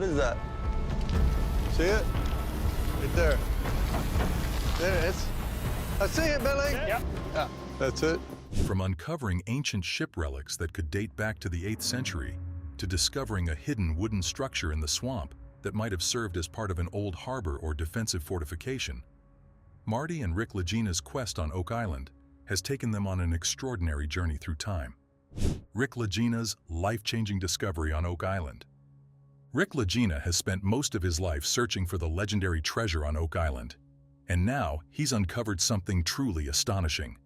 is that? See it? Right there. There it is. I see it, Billy. Yep. Yeah, that's it. From uncovering ancient ship relics that could date back to the 8th century, to discovering a hidden wooden structure in the swamp that might have served as part of an old harbor or defensive fortification, Marty and Rick Lagina's quest on Oak Island has taken them on an extraordinary journey through time. Rick Lagina's life-changing discovery on Oak Island. Rick Lagina has spent most of his life searching for the legendary treasure on Oak Island, and now he's uncovered something truly astonishing.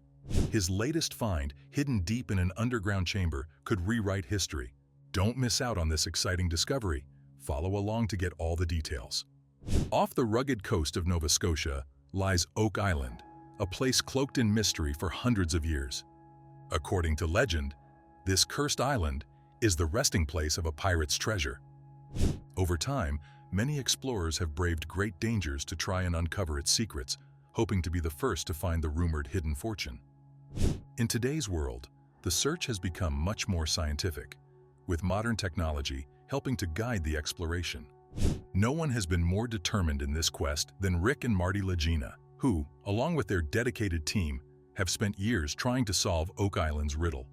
His latest find, hidden deep in an underground chamber, could rewrite history. Don't miss out on this exciting discovery. Follow along to get all the details. Off the rugged coast of Nova Scotia lies Oak Island, a place cloaked in mystery for hundreds of years. According to legend, this cursed island is the resting place of a pirate's treasure. Over time, many explorers have braved great dangers to try and uncover its secrets, hoping to be the first to find the rumored hidden fortune. In today's world, the search has become much more scientific, with modern technology helping to guide the exploration. No one has been more determined in this quest than Rick and Marty Lagina, who, along with their dedicated team, have spent years trying to solve Oak Island's riddle.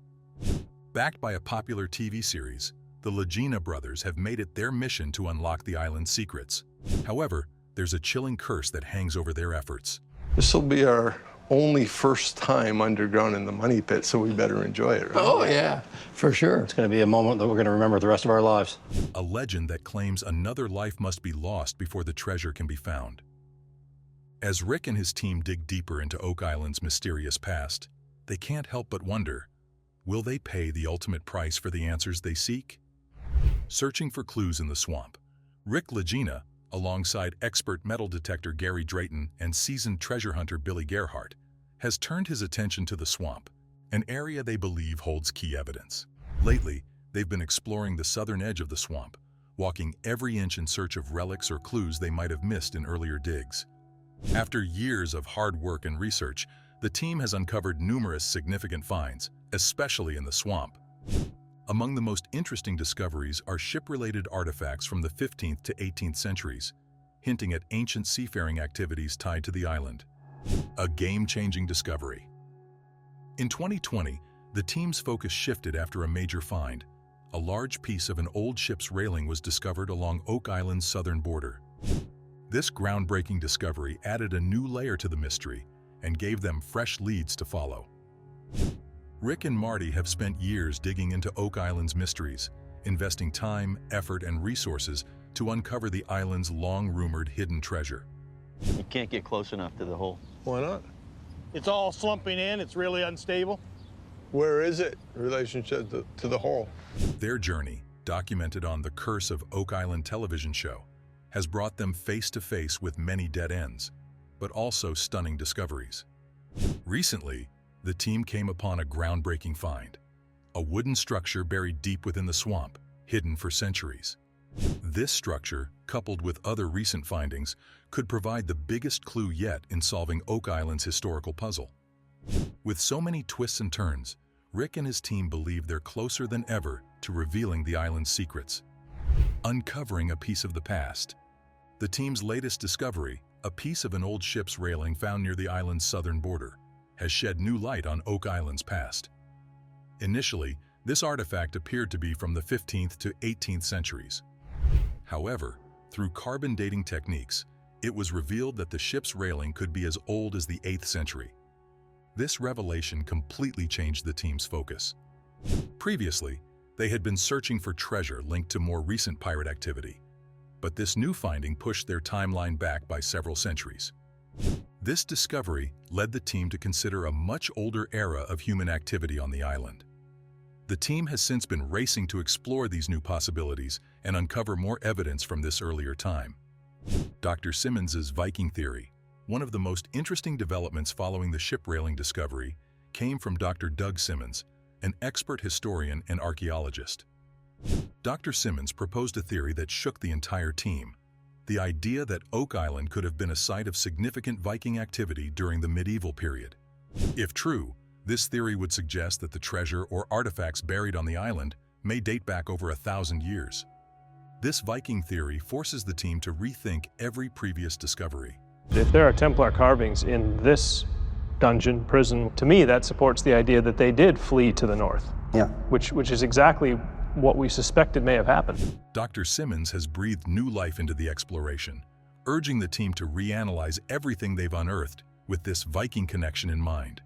Backed by a popular TV series, the Lagina brothers have made it their mission to unlock the island's secrets. However, there's a chilling curse that hangs over their efforts. This will be our only first time underground in the money pit, so we better enjoy it, right? Oh, yeah, for sure. It's going to be a moment that we're going to remember the rest of our lives. A legend that claims another life must be lost before the treasure can be found. As Rick and his team dig deeper into Oak Island's mysterious past, they can't help but wonder, will they pay the ultimate price for the answers they seek? Searching for clues in the swamp, Rick Lagina, alongside expert metal detector Gary Drayton and seasoned treasure hunter Billy Gerhardt, has turned his attention to the swamp, an area they believe holds key evidence. Lately, they've been exploring the southern edge of the swamp, walking every inch in search of relics or clues they might have missed in earlier digs. After years of hard work and research, the team has uncovered numerous significant finds, especially in the swamp. Among the most interesting discoveries are ship-related artifacts from the 15th to 18th centuries, hinting at ancient seafaring activities tied to the island. A game-changing discovery. In 2020, the team's focus shifted after a major find. A large piece of an old ship's railing was discovered along Oak Island's southern border. This groundbreaking discovery added a new layer to the mystery and gave them fresh leads to follow. Rick and Marty have spent years digging into Oak Island's mysteries, investing time, effort, and resources to uncover the island's long-rumored hidden treasure. You can't get close enough to the hole. Why not? It's all slumping in. It's really unstable. Where is it in relationship to the hole? Their journey, documented on the Curse of Oak Island television show, has brought them face to face with many dead ends, but also stunning discoveries. Recently, the team came upon a groundbreaking find, a wooden structure buried deep within the swamp, hidden for centuries. This structure, coupled with other recent findings, could provide the biggest clue yet in solving Oak Island's historical puzzle. With so many twists and turns, Rick and his team believe they're closer than ever to revealing the island's secrets. Uncovering a piece of the past. The team's latest discovery, a piece of an old ship's railing found near the island's southern border, has shed new light on Oak Island's past. Initially, this artifact appeared to be from the 15th to 18th centuries. However, through carbon dating techniques, it was revealed that the ship's railing could be as old as the 8th century. This revelation completely changed the team's focus. Previously, they had been searching for treasure linked to more recent pirate activity, but this new finding pushed their timeline back by several centuries. This discovery led the team to consider a much older era of human activity on the island. The team has since been racing to explore these new possibilities and uncover more evidence from this earlier time. Dr. Simmons's Viking theory, one of the most interesting developments following the ship railing discovery, came from Dr. Doug Simmons, an expert historian and archaeologist. Dr. Simmons proposed a theory that shook the entire team: the idea that Oak Island could have been a site of significant Viking activity during the medieval period. If true, this theory would suggest that the treasure or artifacts buried on the island may date back over 1,000 years. This Viking theory forces the team to rethink every previous discovery. If there are Templar carvings in this dungeon, prison, to me that supports the idea that they did flee to the north. Yeah. Which is exactly what we suspected may have happened. Dr. Simmons has breathed new life into the exploration, urging the team to reanalyze everything they've unearthed with this Viking connection in mind.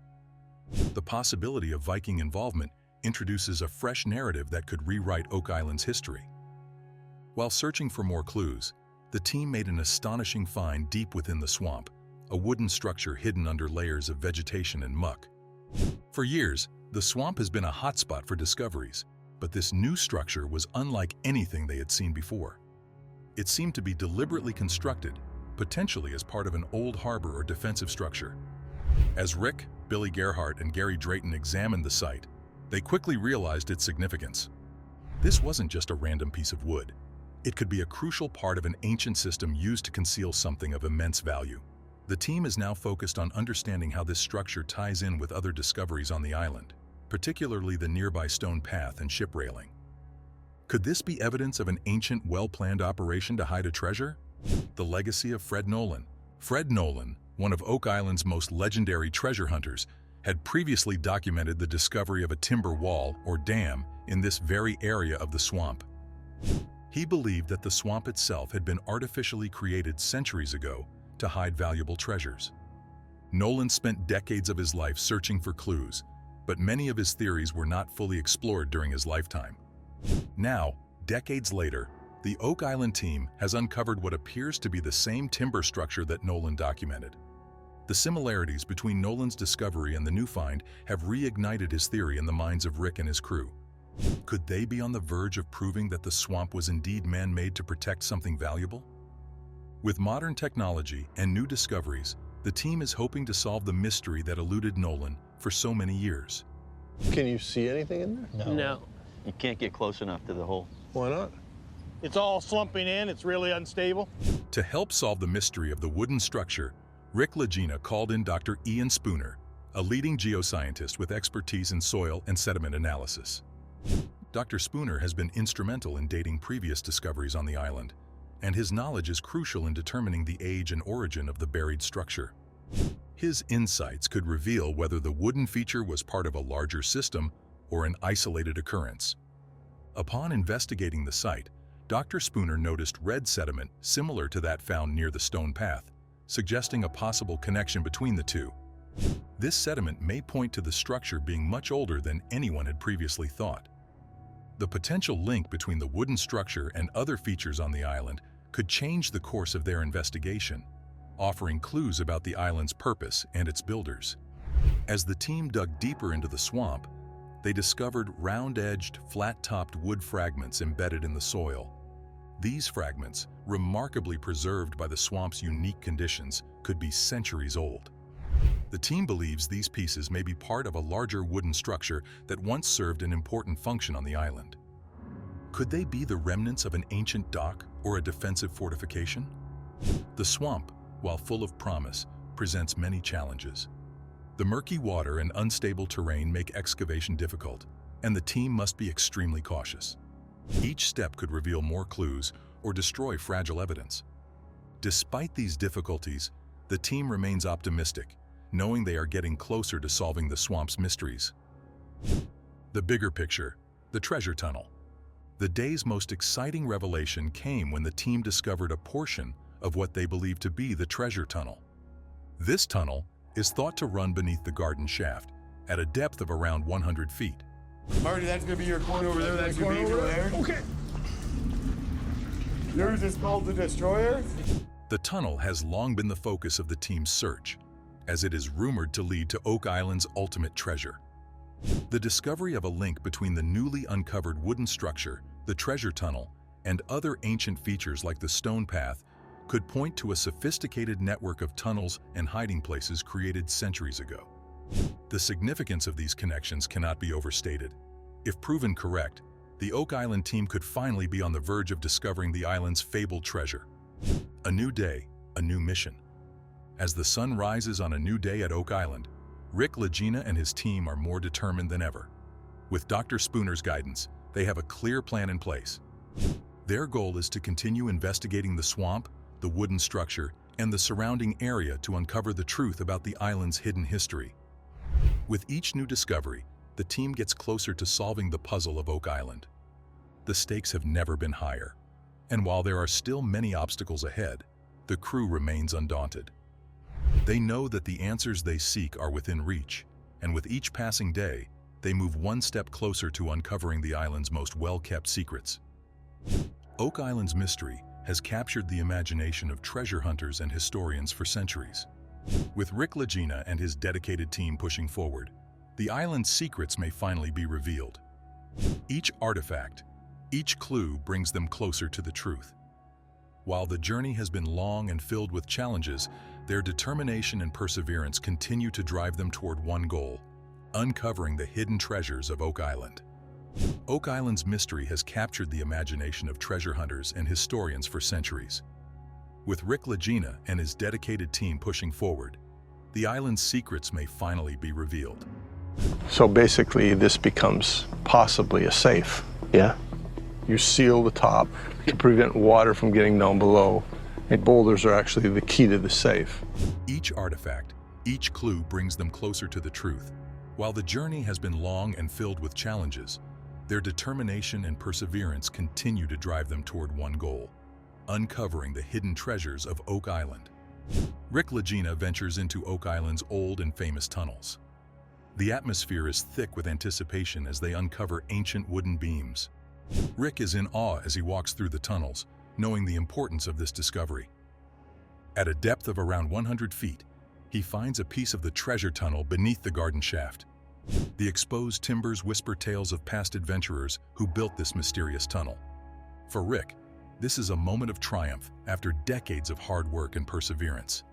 The possibility of Viking involvement introduces a fresh narrative that could rewrite Oak Island's history. While searching for more clues, the team made an astonishing find deep within the swamp, a wooden structure hidden under layers of vegetation and muck. For years, the swamp has been a hotspot for discoveries, but this new structure was unlike anything they had seen before. It seemed to be deliberately constructed, potentially as part of an old harbor or defensive structure. As Rick, Billy Gerhardt, and Gary Drayton examined the site, they quickly realized its significance. This wasn't just a random piece of wood. It could be a crucial part of an ancient system used to conceal something of immense value. The team is now focused on understanding how this structure ties in with other discoveries on the island, particularly the nearby stone path and ship railing. Could this be evidence of an ancient, well-planned operation to hide a treasure? The legacy of Fred Nolan. Fred Nolan, one of Oak Island's most legendary treasure hunters, had previously documented the discovery of a timber wall or dam in this very area of the swamp. He believed that the swamp itself had been artificially created centuries ago to hide valuable treasures. Nolan spent decades of his life searching for clues, but many of his theories were not fully explored during his lifetime. Now, decades later, the Oak Island team has uncovered what appears to be the same timber structure that Nolan documented. The similarities between Nolan's discovery and the new find have reignited his theory in the minds of Rick and his crew. Could they be on the verge of proving that the swamp was indeed man-made to protect something valuable? With modern technology and new discoveries, the team is hoping to solve the mystery that eluded Nolan for so many years. Can you see anything in there? No. You can't get close enough to the hole. Why not? It's all slumping in. It's really unstable. To help solve the mystery of the wooden structure, Rick Lagina called in Dr. Ian Spooner, a leading geoscientist with expertise in soil and sediment analysis. Dr. Spooner has been instrumental in dating previous discoveries on the island, and his knowledge is crucial in determining the age and origin of the buried structure. His insights could reveal whether the wooden feature was part of a larger system or an isolated occurrence. Upon investigating the site, Dr. Spooner noticed red sediment similar to that found near the stone path, suggesting a possible connection between the two. This sediment may point to the structure being much older than anyone had previously thought. The potential link between the wooden structure and other features on the island could change the course of their investigation, offering clues about the island's purpose and its builders. As the team dug deeper into the swamp, they discovered round-edged, flat-topped wood fragments embedded in the soil. These fragments, remarkably preserved by the swamp's unique conditions, could be centuries old. The team believes these pieces may be part of a larger wooden structure that once served an important function on the island. Could they be the remnants of an ancient dock or a defensive fortification? The swamp, while full of promise, presents many challenges. The murky water and unstable terrain make excavation difficult, and the team must be extremely cautious. Each step could reveal more clues or destroy fragile evidence. Despite these difficulties, the team remains optimistic, knowing they are getting closer to solving the swamp's mysteries. The bigger picture, the treasure tunnel. The day's most exciting revelation came when the team discovered a portion of what they believe to be the treasure tunnel. This tunnel is thought to run beneath the garden shaft at a depth of around 100 feet. Marty, that's gonna be your corner over there. That's your baby over there. Okay. Yours is called the Destroyer. The tunnel has long been the focus of the team's search, as it is rumored to lead to Oak Island's ultimate treasure. The discovery of a link between the newly uncovered wooden structure, the treasure tunnel, and other ancient features like the stone path could point to a sophisticated network of tunnels and hiding places created centuries ago. The significance of these connections cannot be overstated. If proven correct, the Oak Island team could finally be on the verge of discovering the island's fabled treasure. A new day, a new mission. As the sun rises on a new day at Oak Island, Rick Lagina and his team are more determined than ever. With Dr. Spooner's guidance, they have a clear plan in place. Their goal is to continue investigating the swamp, the wooden structure, and the surrounding area to uncover the truth about the island's hidden history. With each new discovery, the team gets closer to solving the puzzle of Oak Island. The stakes have never been higher, and while there are still many obstacles ahead, the crew remains undaunted. They know that the answers they seek are within reach, and with each passing day, they move one step closer to uncovering the island's most well-kept secrets. Oak Island's mystery has captured the imagination of treasure hunters and historians for centuries. With Rick Lagina and his dedicated team pushing forward, the island's secrets may finally be revealed. Each artifact, each clue brings them closer to the truth. While the journey has been long and filled with challenges, their determination and perseverance continue to drive them toward one goal: uncovering the hidden treasures of Oak Island. Oak Island's mystery has captured the imagination of treasure hunters and historians for centuries. With Rick Lagina and his dedicated team pushing forward, the island's secrets may finally be revealed. So basically, this becomes possibly a safe. Yeah. You seal the top to prevent water from getting down below, and boulders are actually the key to the safe. Each artifact, each clue brings them closer to the truth. While the journey has been long and filled with challenges, their determination and perseverance continue to drive them toward one goal: uncovering the hidden treasures of Oak Island. Rick Lagina ventures into Oak Island's old and famous tunnels. The atmosphere is thick with anticipation as they uncover ancient wooden beams. Rick is in awe as he walks through the tunnels, knowing the importance of this discovery. At a depth of around 100 feet, he finds a piece of the treasure tunnel beneath the garden shaft. The exposed timbers whisper tales of past adventurers who built this mysterious tunnel. For Rick, this is a moment of triumph after decades of hard work and perseverance.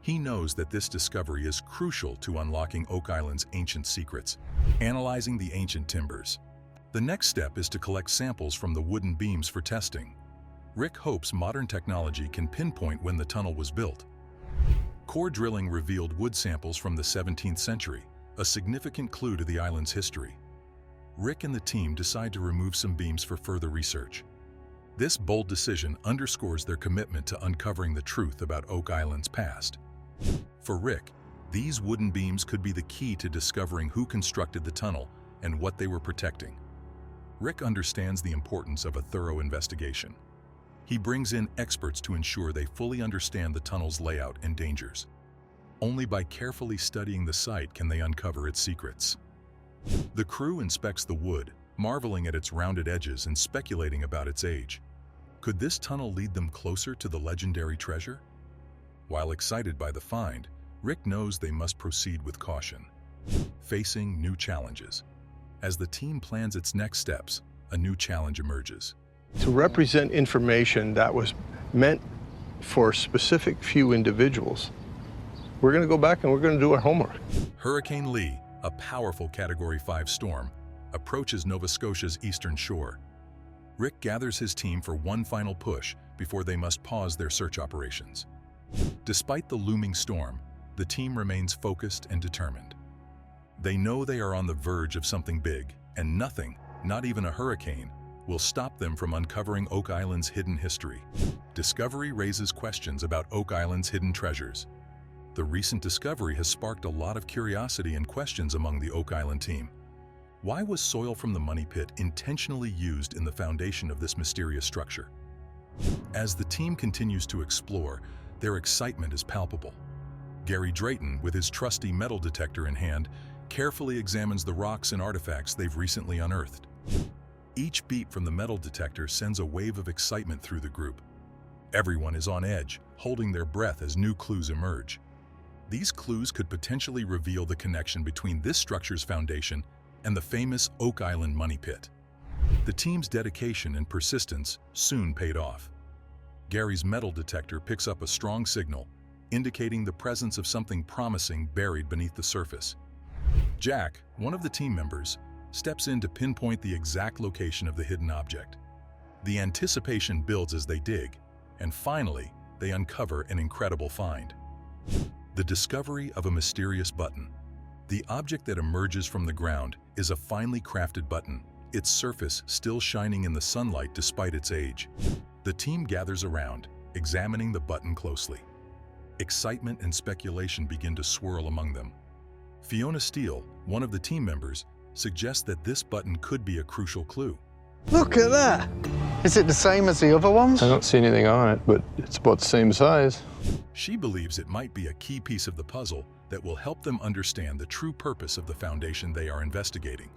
He knows that this discovery is crucial to unlocking Oak Island's ancient secrets. Analyzing the ancient timbers, the next step is to collect samples from the wooden beams for testing. Rick hopes modern technology can pinpoint when the tunnel was built. Core drilling revealed wood samples from the 17th century, a significant clue to the island's history. Rick and the team decide to remove some beams for further research. This bold decision underscores their commitment to uncovering the truth about Oak Island's past. For Rick, these wooden beams could be the key to discovering who constructed the tunnel and what they were protecting. Rick understands the importance of a thorough investigation. He brings in experts to ensure they fully understand the tunnel's layout and dangers. Only by carefully studying the site can they uncover its secrets. The crew inspects the wood, marveling at its rounded edges and speculating about its age. Could this tunnel lead them closer to the legendary treasure? While excited by the find, Rick knows they must proceed with caution, facing new challenges. As the team plans its next steps, a new challenge emerges. To represent information that was meant for a specific few individuals, we're going to go back and we're going to do our homework. Hurricane Lee, a powerful Category 5 storm, approaches Nova Scotia's eastern shore. Rick gathers his team for one final push before they must pause their search operations. Despite the looming storm, the team remains focused and determined. They know they are on the verge of something big, and nothing, not even a hurricane, will stop them from uncovering Oak Island's hidden history. Discovery raises questions about Oak Island's hidden treasures. The recent discovery has sparked a lot of curiosity and questions among the Oak Island team. Why was soil from the money pit intentionally used in the foundation of this mysterious structure? As the team continues to explore, their excitement is palpable. Gary Drayton, with his trusty metal detector in hand, carefully examines the rocks and artifacts they've recently unearthed. Each beep from the metal detector sends a wave of excitement through the group. Everyone is on edge, holding their breath as new clues emerge. These clues could potentially reveal the connection between this structure's foundation and the famous Oak Island money pit. The team's dedication and persistence soon paid off. Gary's metal detector picks up a strong signal, indicating the presence of something promising buried beneath the surface. Jack, one of the team members, steps in to pinpoint the exact location of the hidden object. The anticipation builds as they dig, and finally, they uncover an incredible find. The discovery of a mysterious button. The object that emerges from the ground is a finely crafted button, its surface still shining in the sunlight despite its age. The team gathers around, examining the button closely. Excitement and speculation begin to swirl among them. Fiona Steele, one of the team members, suggests that this button could be a crucial clue. Look at that! Is it the same as the other ones? I don't see anything on it, but it's about the same size. She believes it might be a key piece of the puzzle that will help them understand the true purpose of the foundation they are investigating.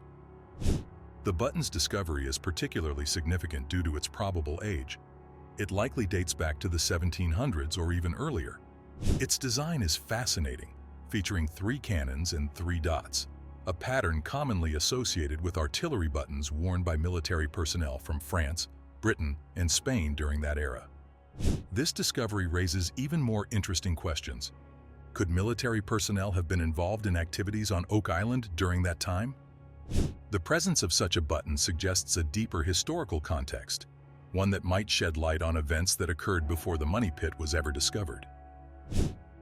The button's discovery is particularly significant due to its probable age. It likely dates back to the 1700s or even earlier. Its design is fascinating, featuring 3 cannons and 3 dots, a pattern commonly associated with artillery buttons worn by military personnel from France, Britain, and Spain during that era. This discovery raises even more interesting questions. Could military personnel have been involved in activities on Oak Island during that time? The presence of such a button suggests a deeper historical context, one that might shed light on events that occurred before the money pit was ever discovered.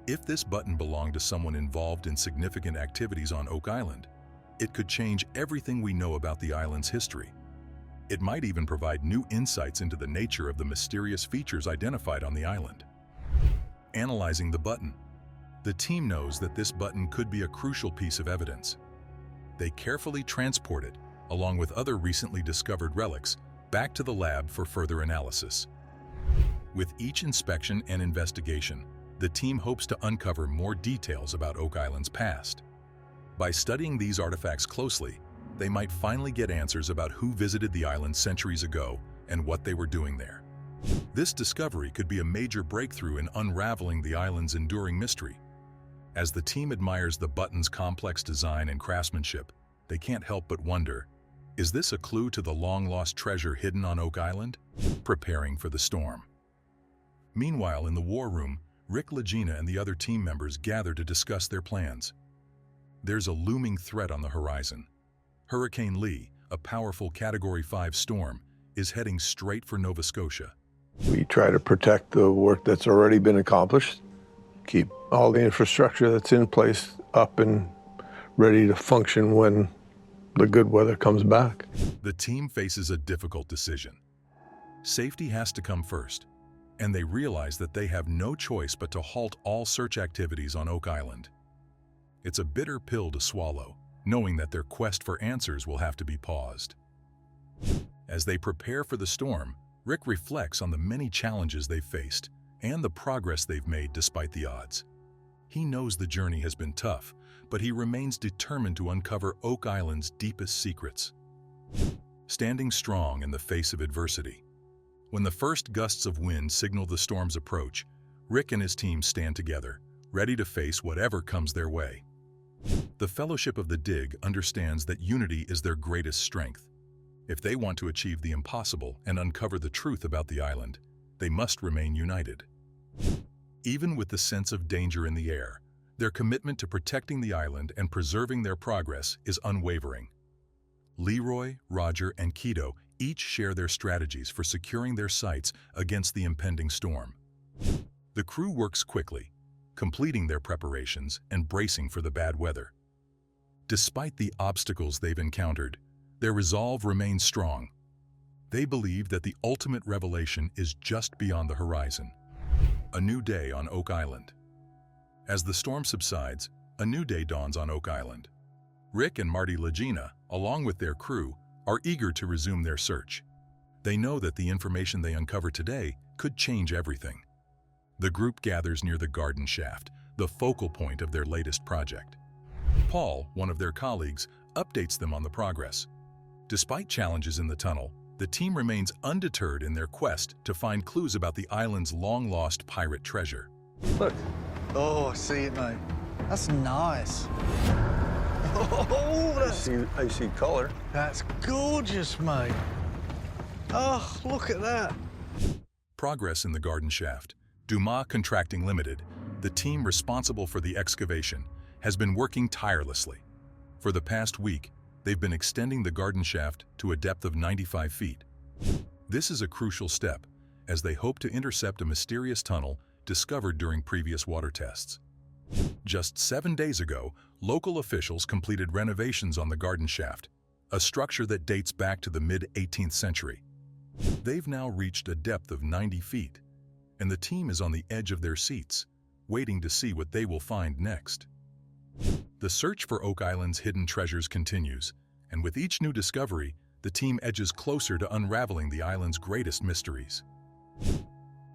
If this button belonged to someone involved in significant activities on Oak Island, it could change everything we know about the island's history. It might even provide new insights into the nature of the mysterious features identified on the island. Analyzing the button, the team knows that this button could be a crucial piece of evidence. They carefully transport it, along with other recently discovered relics, back to the lab for further analysis. With each inspection and investigation, the team hopes to uncover more details about Oak Island's past. By studying these artifacts closely, they might finally get answers about who visited the island centuries ago and what they were doing there. This discovery could be a major breakthrough in unraveling the island's enduring mystery. As the team admires the button's complex design and craftsmanship, they can't help but wonder, is this a clue to the long-lost treasure hidden on Oak Island? Preparing for the storm. Meanwhile, in the war room, Rick Lagina and the other team members gather to discuss their plans. There's a looming threat on the horizon. Hurricane Lee, a powerful Category 5 storm, is heading straight for Nova Scotia. We try to protect the work that's already been accomplished, keep all the infrastructure that's in place up and ready to function when the good weather comes back. The team faces a difficult decision. Safety has to come first, and they realize that they have no choice but to halt all search activities on Oak Island. It's a bitter pill to swallow, knowing that their quest for answers will have to be paused. As they prepare for the storm, Rick reflects on the many challenges they've faced and the progress they've made despite the odds. He knows the journey has been tough, but he remains determined to uncover Oak Island's deepest secrets. Standing strong in the face of adversity. When the first gusts of wind signal the storm's approach, Rick and his team stand together, ready to face whatever comes their way. The Fellowship of the Dig understands that unity is their greatest strength. If they want to achieve the impossible and uncover the truth about the island, they must remain united. Even with the sense of danger in the air, their commitment to protecting the island and preserving their progress is unwavering. Leroy, Roger, and Keto each share their strategies for securing their sites against the impending storm. The crew works quickly, completing their preparations and bracing for the bad weather. Despite the obstacles they've encountered, their resolve remains strong. They believe that the ultimate revelation is just beyond the horizon. A new day on Oak Island. As the storm subsides, a new day dawns on Oak Island. Rick and Marty Lagina, along with their crew, are eager to resume their search. They know that the information they uncover today could change everything. The group gathers near the garden shaft, the focal point of their latest project. Paul, one of their colleagues, updates them on the progress. Despite challenges in the tunnel, the team remains undeterred in their quest to find clues about the island's long-lost pirate treasure. Look. Oh, I see it, mate. That's nice. Oh, I see color. that's gorgeous, mate. Oh, look at that. Progress in the garden shaft. Dumas Contracting Limited, the team responsible for the excavation, has been working tirelessly. For the past week, they've been extending the garden shaft to a depth of 95 feet. This is a crucial step, as they hope to intercept a mysterious tunnel discovered during previous water tests. Just 7 days ago, local officials completed renovations on the garden shaft, a structure that dates back to the mid-18th century. They've now reached a depth of 90 feet, and the team is on the edge of their seats, waiting to see what they will find next. The search for Oak Island's hidden treasures continues, and with each new discovery, the team edges closer to unraveling the island's greatest mysteries.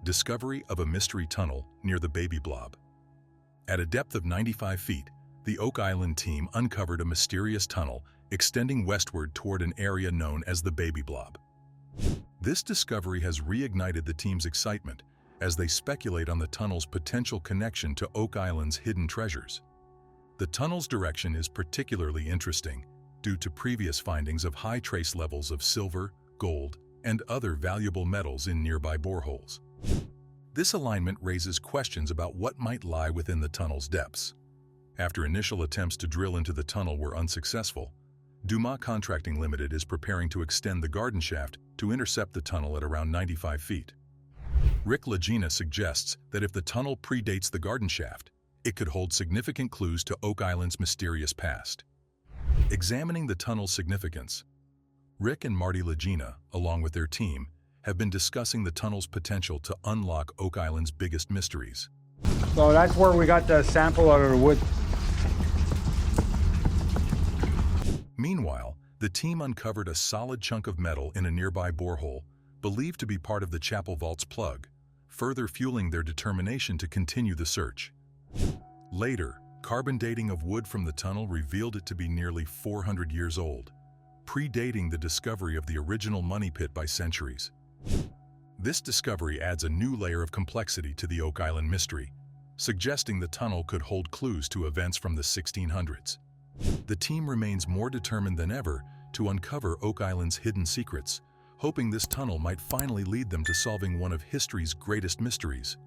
Discovery of a mystery tunnel near the Baby Blob. At a depth of 95 feet, the Oak Island team uncovered a mysterious tunnel extending westward toward an area known as the Baby Blob. This discovery has reignited the team's excitement as they speculate on the tunnel's potential connection to Oak Island's hidden treasures. The tunnel's direction is particularly interesting due to previous findings of high trace levels of silver, gold, and other valuable metals in nearby boreholes. This alignment raises questions about what might lie within the tunnel's depths. After initial attempts to drill into the tunnel were unsuccessful, Dumas Contracting Limited is preparing to extend the garden shaft to intercept the tunnel at around 95 feet. Rick Lagina suggests that if the tunnel predates the garden shaft, it could hold significant clues to Oak Island's mysterious past. Examining the tunnel's significance, Rick and Marty Lagina, along with their team, have been discussing the tunnel's potential to unlock Oak Island's biggest mysteries. So that's where we got the sample out of the wood. Meanwhile, the team uncovered a solid chunk of metal in a nearby borehole, believed to be part of the chapel vault's plug, further fueling their determination to continue the search. Later, carbon dating of wood from the tunnel revealed it to be nearly 400 years old, predating the discovery of the original money pit by centuries. This discovery adds a new layer of complexity to the Oak Island mystery, suggesting the tunnel could hold clues to events from the 1600s. The team remains more determined than ever to uncover Oak Island's hidden secrets, hoping this tunnel might finally lead them to solving one of history's greatest mysteries.